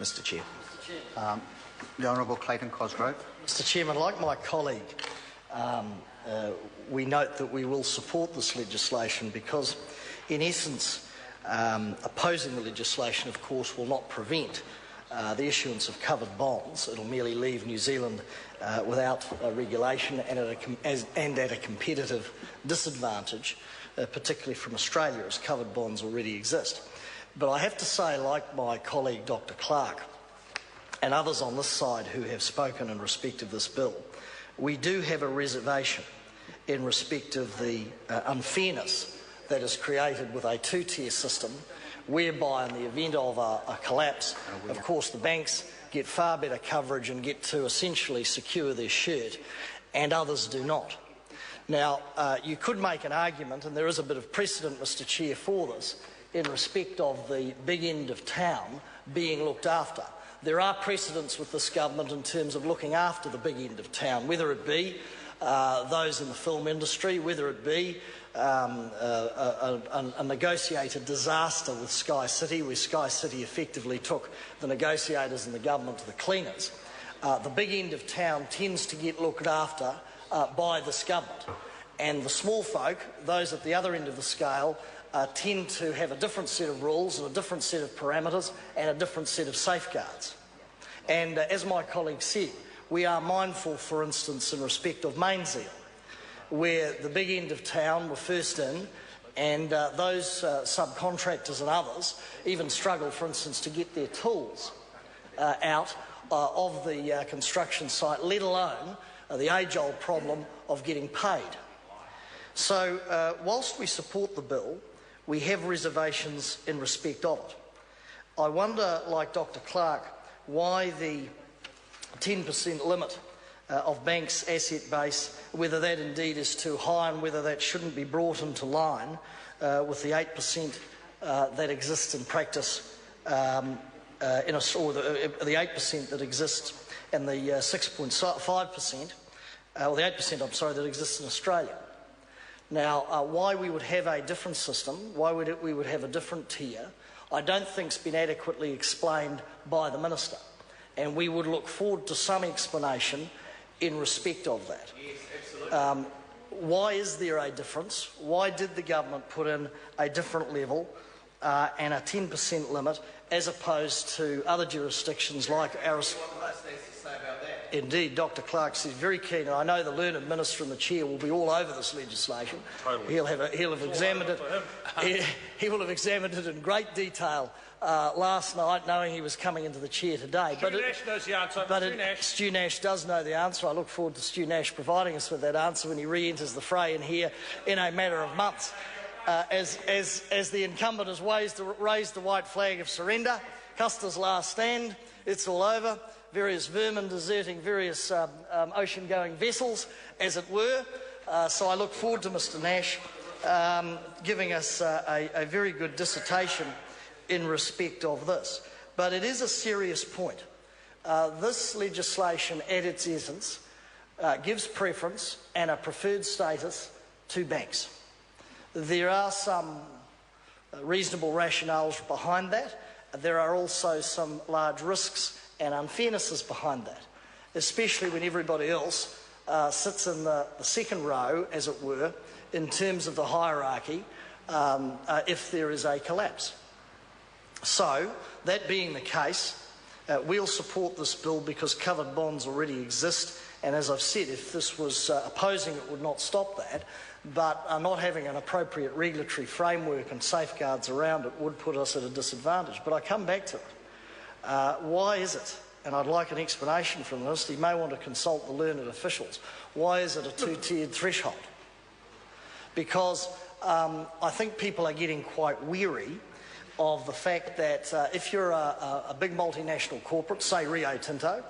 Mr Chair. The Honourable Clayton Cosgrove. Mr Chairman, like my colleague, we note that we will support this legislation because, in essence, opposing the legislation, of course, will not prevent the issuance of covered bonds. It will merely leave New Zealand without regulation and at a competitive disadvantage, particularly from Australia, as covered bonds already exist. But I have to say, like my colleague Dr Clark and others on this side who have spoken in respect of this bill, we do have a reservation in respect of the unfairness that is created with a two-tier system, whereby in the event of a collapse, of course the banks get far better coverage and get to essentially secure their shirt, and others do not. Now, you could make an argument, and there is a bit of precedent, Mr Chair, for this, in respect of the big end of town being looked after. There are precedents with this government in terms of looking after the big end of town, whether it be those in the film industry, whether it be a negotiated disaster with Sky City, where Sky City effectively took the negotiators and the government to the cleaners. The big end of town tends to get looked after by this government, and the small folk, those at the other end of the scale, tend to have a different set of rules and a different set of parameters and a different set of safeguards. And as my colleague said, we are mindful, for instance, in respect of Mainzeal, where the big end of town were first in, and those subcontractors and others even struggled, for instance, to get their tools out of the construction site, let alone the age-old problem of getting paid. So whilst we support the bill, we have reservations in respect of it. I wonder, like Dr Clark, why the 10% limit of banks' asset base, whether that indeed is too high and whether that shouldn't be brought into line with the 8% that exists in practice, or the 8% that exists and the 6.5%, or the 8%, I'm sorry, that exists in Australia. Now, why we would have a different system, why we would have a different tier, I don't think has been adequately explained by the Minister, and we would look forward to some explanation in respect of that. Yes, absolutely. Why is there a difference? Why did the government put in a different level and a 10% limit as opposed to other jurisdictions like ours? Indeed, Dr Clark is very keen, and I know the learned minister and the chair will be all over this legislation. Totally. He'll have examined it. He will have examined it in great detail last night, knowing he was coming into the chair today. Stu Nash knows the answer. Stu Nash does know the answer. I look forward to Stu Nash providing us with that answer when he re-enters the fray in here in a matter of months. As the incumbent has raised the white flag of surrender, Custer's last stand, it's all over. Various vermin deserting various ocean-going vessels, as it were. So I look forward to Mr Nash giving us a very good dissertation in respect of this. But it is a serious point. This legislation, at its essence, gives preference and a preferred status to banks. There are some reasonable rationales behind that. There are also some large risks and unfairnesses behind that, especially when everybody else sits in the second row, as it were, in terms of the hierarchy, if there is a collapse. So, that being the case, we'll support this bill because covered bonds already exist, and as I've said, if this was opposing it would not stop that, but not having an appropriate regulatory framework and safeguards around it would put us at a disadvantage. But I come back to it. Why is it, and I'd like an explanation from the Minister, he may want to consult the learned officials, why is it a two-tiered threshold? Because I think people are getting quite weary of the fact that if you're a big multinational corporate, say Rio Tinto,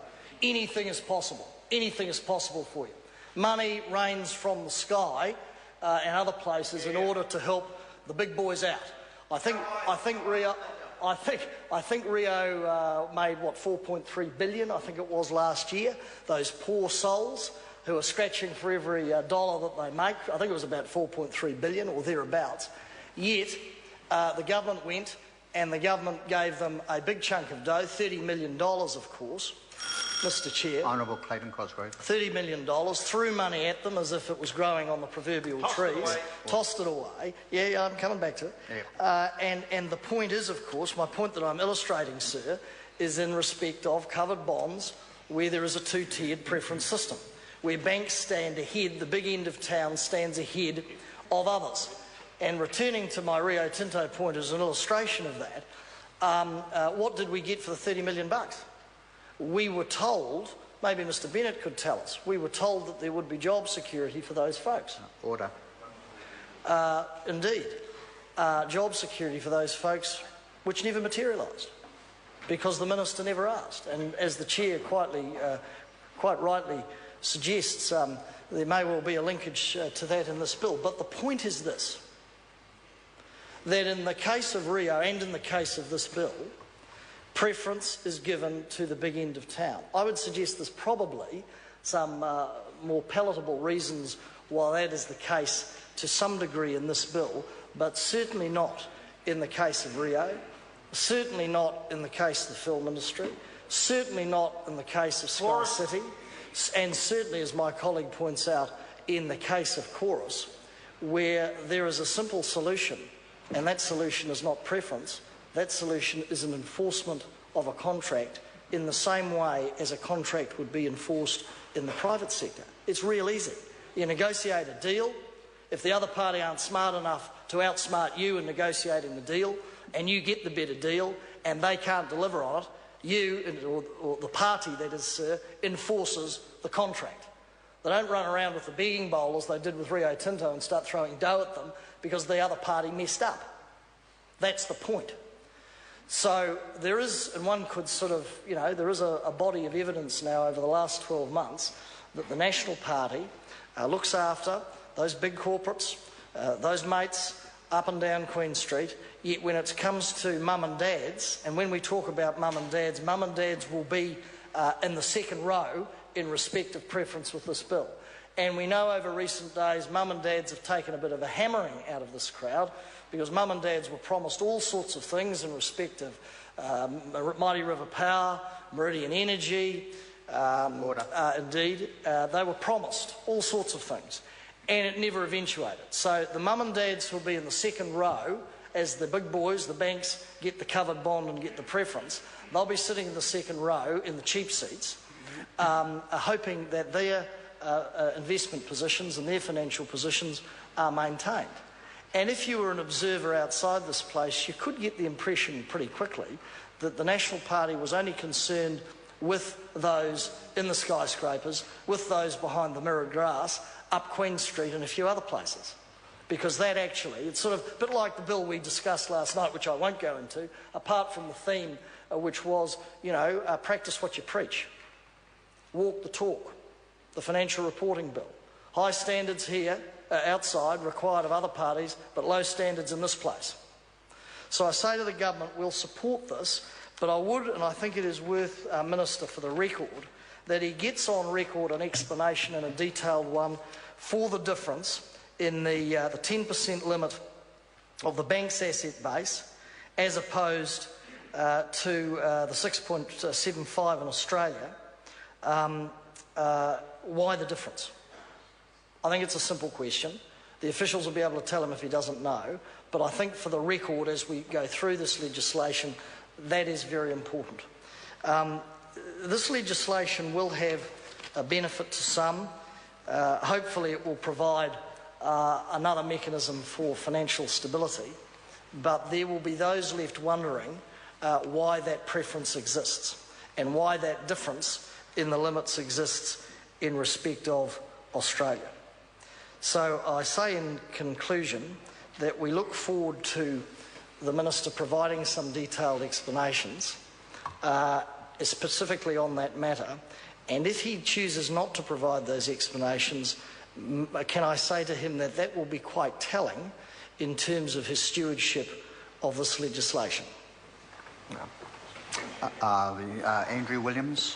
anything is possible. Anything is possible for you. Money rains from the sky and other places in order to help the big boys out. I think Rio made, what, 4.3 billion, I think it was last year. Those poor souls who are scratching for every dollar that they make. I think it was about 4.3 billion or thereabouts. Yet the government went and the government gave them a big chunk of dough, $30 million, of course, Mr Chair. Honourable Clayton Cosgrove. $30 million, threw money at them as if it was growing on the proverbial trees, tossed it away. Yeah, I'm coming back to it. Yeah. And the point is, of course, my point that I'm illustrating, sir, is in respect of covered bonds where there is a two-tiered preference system, where banks stand ahead, the big end of town stands ahead of others. And returning to my Rio Tinto point as an illustration of that, what did we get for the $30 million? We were told, maybe Mr Bennett could tell us, we were told that there would be job security for those folks. Order. Indeed, job security for those folks, which never materialised, because the Minister never asked. And as the Chair quite rightly suggests, there may well be a linkage to that in this bill. But the point is this, that in the case of Rio and in the case of this bill, preference is given to the big end of town. I would suggest there's probably some more palatable reasons why that is the case to some degree in this bill, but certainly not in the case of Rio, certainly not in the case of the film industry, certainly not in the case of Sky City, and certainly, as my colleague points out, in the case of Chorus, where there is a simple solution, and that solution is not preference. That solution is an enforcement of a contract in the same way as a contract would be enforced in the private sector. It's real easy. You negotiate a deal. If the other party aren't smart enough to outsmart you in negotiating the deal, and you get the better deal, and they can't deliver on it, you, or the party that is, enforces the contract. They don't run around with the begging bowl as they did with Rio Tinto and start throwing dough at them because the other party messed up. That's the point. So there is, and one could sort of, there is a body of evidence now over the last 12 months that the National Party looks after those big corporates, those mates up and down Queen Street, yet when it comes to mum and dads, and when we talk about mum and dads will be in the second row in respect of preference with this bill. And we know over recent days mum and dads have taken a bit of a hammering out of this crowd, because mum and dads were promised all sorts of things in respect of Mighty River Power, Meridian Energy, indeed. They were promised all sorts of things, and it never eventuated. So the mum and dads will be in the second row as the big boys, the banks, get the covered bond and get the preference. They'll be sitting in the second row in the cheap seats, hoping that their investment positions and their financial positions are maintained. And if you were an observer outside this place, you could get the impression pretty quickly that the National Party was only concerned with those in the skyscrapers, with those behind the mirrored glass, up Queen Street and a few other places. Because that actually, it's sort of a bit like the bill we discussed last night, which I won't go into, apart from the theme, which was, practice what you preach. Walk the talk. The financial reporting bill. High standards here, outside, required of other parties, but low standards in this place. So I say to the government, we'll support this, but I would, and I think it is worth, Minister, for the record, that he gets on record an explanation and a detailed one for the difference in the 10% limit of the bank's asset base as opposed to the 6.75 in Australia. Why the difference? I think it's a simple question. The officials will be able to tell him if he doesn't know, but I think for the record as we go through this legislation, that is very important. This legislation will have a benefit to some. Hopefully it will provide another mechanism for financial stability, but there will be those left wondering why that preference exists and why that difference in the limits exists in respect of Australia. So I say in conclusion that we look forward to the Minister providing some detailed explanations specifically on that matter, and if he chooses not to provide those explanations, can I say to him that that will be quite telling in terms of his stewardship of this legislation? Andrew Williams.